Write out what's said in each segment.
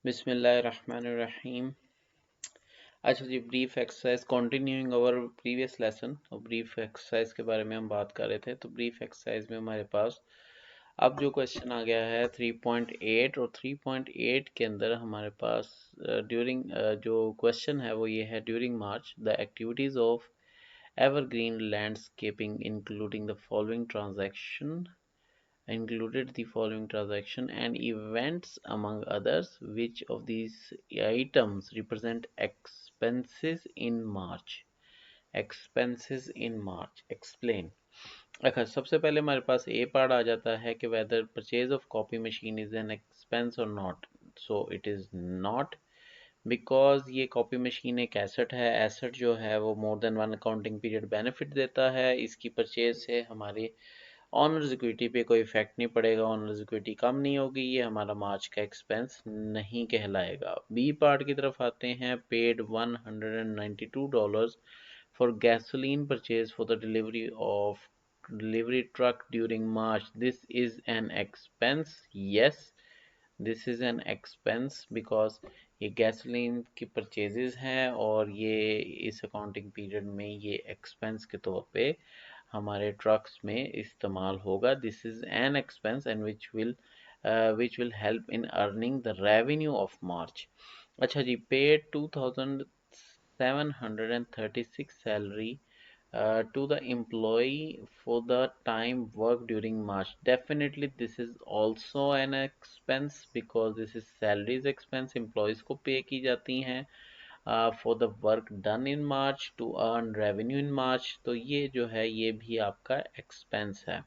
बिस्मिल्लाहिर्रहमानिर्रहीम। अच्छा जी, brief exercise continuing our previous lesson और ब्रीफ एक्सरसाइज के बारे में हम बात कर रहे थे। तो ब्रीफ एक्सरसाइज में हमारे पास अब जो क्वेश्चन आ गया है 3.8 और 3.8 के अंदर हमारे पास ड्यूरिंग जो क्वेश्चन है वो ये है, during March the activities of evergreen landscaping including the following transaction included the following transaction and events among others. Which of these items represent expenses in March? Expenses in March. Explain. अच्छा, सबसे पहले हमारे पास ए part आ जाता है कि whether purchase of copy machine is an expense or not. So it is not, because ये copy machine एक asset है। एसेट जो है वो more than one accounting period benefit देता है। इसकी परचेज से हमारे ऑनर्स इक्विटी पे कोई इफेक्ट नहीं पड़ेगा, ऑनर्स इक्विटी कम नहीं होगी, ये हमारा मार्च का एक्सपेंस नहीं कहलाएगा। बी पार्ट की तरफ आते हैं। Paid $192 for gasoline purchase for the delivery truck during March. This is an expense. Yes, this is an expense because ये गैसोलीन की परचेजेस हैं और ये इस अकाउंटिंग पीरियड में ये एक्सपेंस के तौर पे हमारे ट्रक्स में इस्तेमाल होगा। This is an expense and which will help in earning the revenue of March. अच्छा जी, paid 2736 salary to the employee for the time worked during March. Definitely this is also an expense because this is salaries expense, employees को पे की जाती हैं for the work done in March to earn revenue in March। तो ये जो है ये भी आपका expense है।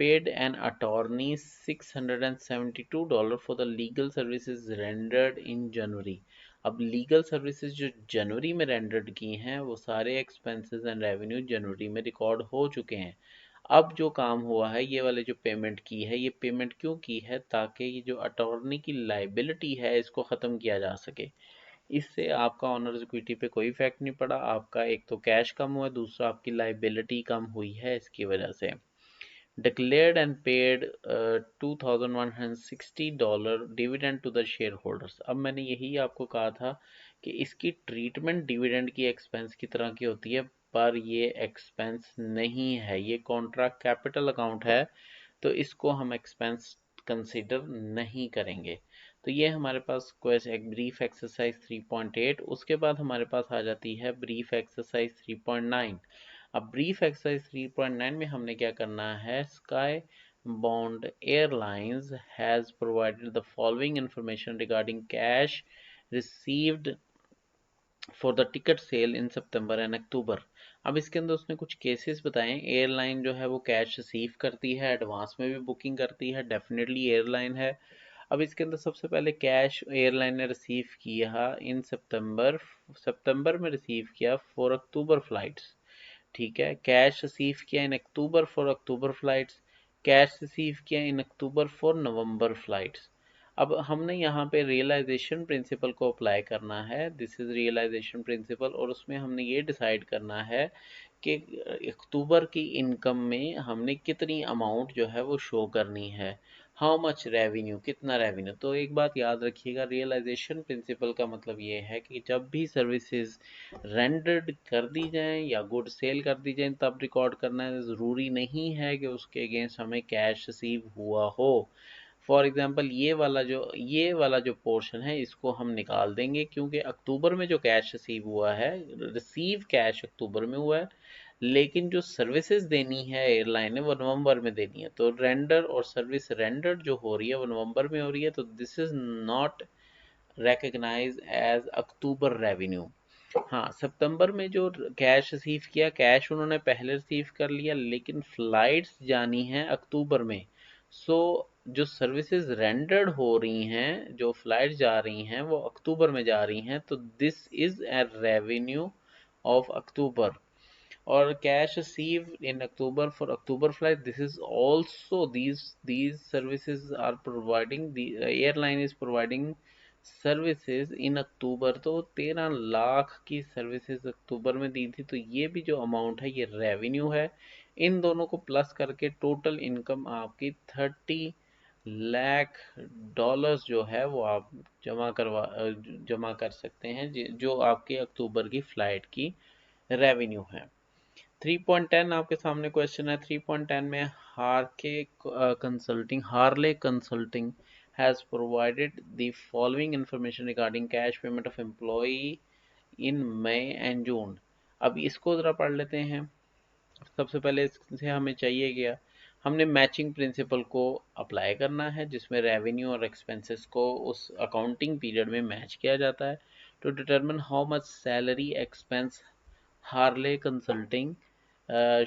Paid an attorney $672 for the legal services rendered in January। अब लीगल सर्विसेज जो जनवरी में रेंडर्ड की हैं वो सारे एक्सपेंसेस एंड रेवेन्यू जनवरी में रिकॉर्ड हो चुके हैं। अब जो काम हुआ है, ये वाले जो पेमेंट की है, ये पेमेंट क्यों की है? ताकि ये जो अटॉर्नी की लाइबिलिटी है इसको ख़त्म किया जा सके। इससे आपका ऑनर्स इक्विटी पे कोई इफेक्ट नहीं पड़ा। आपका एक तो कैश कम हुआ, दूसरा आपकी लाइबिलिटी कम हुई है इसकी वजह से। declared and paid $2160 dividend to the shareholders. अब मैंने यही आपको कहा था कि इसकी ट्रीटमेंट डिविडेंड की एक्सपेंस की तरह की होती है, पर ये एक्सपेंस नहीं है, ये कॉन्ट्रैक्ट कैपिटल अकाउंट है, तो इसको हम एक्सपेंस कंसिडर नहीं करेंगे। तो ये हमारे पास क्वेश्चन एक ब्रीफ एक्सरसाइज 3.8। उसके बाद हमारे पास आ जाती है ब्रीफ एक्सरसाइज 3.9। अब ब्रीफ एक्सरसाइज 3.9 में हमने क्या करना है, Sky Bond Airlines has provided the following information regarding cash received for the ticket sale in September and October. अब इसके अंदर उसने कुछ केसेस बताए। एयरलाइन जो है वो कैश रिसीव करती है, एडवांस में भी बुकिंग करती है, डेफिनेटली एयरलाइन है। अब इसके अंदर सबसे पहले कैश एयरलाइन ने रिसीव किया इन सितंबर में रिसीव किया फॉर अक्टूबर फ्लाइट्स। ठीक है, कैश रिसीव किया in October for October flights, cash receive किया in October for November flights. अब हमने यहाँ पे रियलाइजेशन प्रिंसिपल को अप्लाई करना है। दिस इज रियलाइजेशन प्रिंसिपल, और उसमें हमने ये डिसाइड करना है कि अक्टूबर की इनकम में हमने कितनी अमाउंट जो है वो शो करनी है, हाउ मच रेवेन्यू, कितना रेवेन्यू। तो एक बात याद रखिएगा, रियलाइजेशन प्रिंसिपल का मतलब ये है कि जब भी सर्विसेज रेंडर्ड कर दी जाएं या गुड सेल कर दी जाएं तब रिकॉर्ड करना है। ज़रूरी नहीं है कि उसके अगेंस्ट हमें कैश रिसीव हुआ हो। फॉर एग्जांपल ये वाला जो पोर्शन है इसको हम निकाल देंगे, क्योंकि अक्टूबर में जो कैश रिसीव हुआ है, रिसीव कैश अक्टूबर में हुआ है, लेकिन जो सर्विसेज देनी है एयरलाइन ने वो नवंबर में देनी है। तो रेंडर और सर्विस रेंडर जो हो रही है वो नवंबर में हो रही है, तो this is not recognize as October revenue. हाँ, सितंबर में जो कैश रिसीव किया, कैश उन्होंने पहले रिसीव कर लिया, लेकिन फ्लाइट्स जानी हैं अक्टूबर में। सो जो सर्विसेज रेंडर्ड हो रही हैं, जो फ्लाइट्स जा रही हैं वो अक्टूबर में जा रही हैं, तो this is a revenue of October. और cash receive in October for October flight, this is also these services are providing, the airline is providing services in October. तो 13 लाख की सर्विसेज अक्टूबर में दी थी, तो ये भी जो अमाउंट है ये रेवेन्यू है। इन दोनों को प्लस करके टोटल इनकम आपकी लाख डॉलर्स जो है वो आप जमा कर सकते हैं, जो आपके अक्टूबर की फ्लाइट की रेवेन्यू है। 3.10 आपके सामने क्वेश्चन है। 3.10 में Harley consulting has provided the following information regarding cash payment of employ in May and June. अब इसको जरा पढ़ लेते हैं। सबसे पहले इससे हमें चाहिए क्या, हमने मैचिंग प्रिंसिपल को अप्लाई करना है, जिसमें रेवेन्यू और एक्सपेंसेस को उस अकाउंटिंग पीरियड में मैच किया जाता है, to determine how much salary expense Harley consulting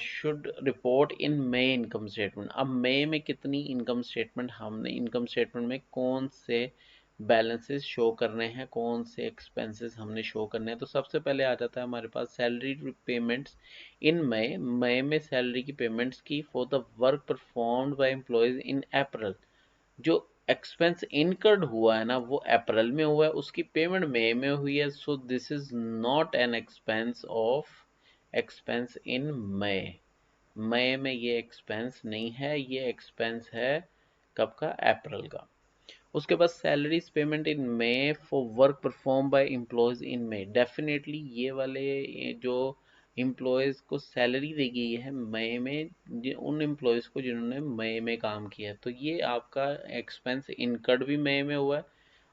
should report in May income statement. अब मई में कितनी इनकम स्टेटमेंट, हमने इनकम स्टेटमेंट में कौन से बैलेंसेस शो करने हैं, कौन से एक्सपेंसेस हमने शो करने हैं। तो सबसे पहले आ जाता है हमारे पास सैलरी पेमेंट्स इन मई। मई में सैलरी की पेमेंट्स की for the work performed by employees in April. जो एक्सपेंस इनकर्ड हुआ है ना वो अप्रैल में हुआ है, उसकी पेमेंट मई में हुई है। So this is not an expense in May. मई में ये एक्सपेंस नहीं है, ये एक्सपेंस है कब का, अप्रैल का। उसके बाद salaries payment in May for work perform by employees in May. Definitely ये जो एम्प्लॉयज को सैलरी दी गई है मई में, उन एम्प्लॉयज को जिन्होंने मई में काम किया है, तो ये आपका एक्सपेंस इनकर्ड भी मई में हुआ है,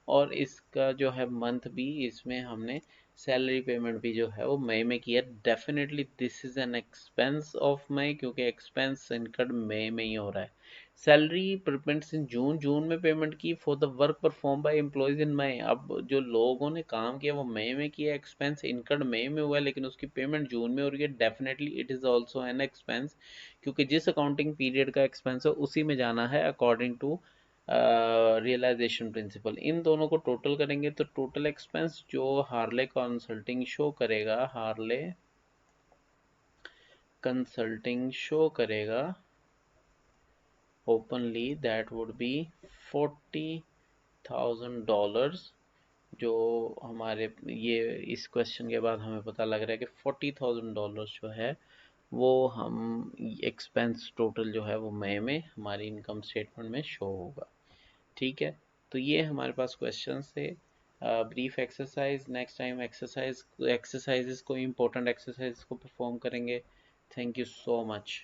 और इसका जो है मंथ भी, इसमें हमने सैलरी पेमेंट भी जो है वो मई में किया। Definitely this is an expense of May, क्योंकि एक्सपेंस इनकर्ड मई में ही हो रहा है। सैलरी पेमेंट्स इन जून, जून में पेमेंट की for the work perform by employees in May. अब जो लोगों ने काम किया वो मई में किया, एक्सपेंस इनकर्ड मई में हुआ है, लेकिन उसकी पेमेंट जून में हो रही है। Definitely it is also an expense, क्योंकि जिस अकाउंटिंग पीरियड का एक्सपेंस है उसी में जाना है अकॉर्डिंग टू रियलाइजेशन प्रिंसिपल। इन दोनों को टोटल करेंगे तो टोटल एक्सपेंस जो हार्ले कंसल्टिंग शो करेगा, हार्ले कंसल्टिंग शो करेगा ओपनली, दैट वुड बी $40,000। जो हमारे ये इस क्वेश्चन के बाद हमें पता लग रहा है कि $40,000 जो है वो हम एक्सपेंस टोटल जो है वो मई में हमारी इनकम स्टेटमेंट में शो होगा। ठीक है, तो ये हमारे पास क्वेश्चन थे। Brief exercise, next time exercises को, इम्पोर्टेंट एक्सरसाइज को परफॉर्म करेंगे। Thank you so much.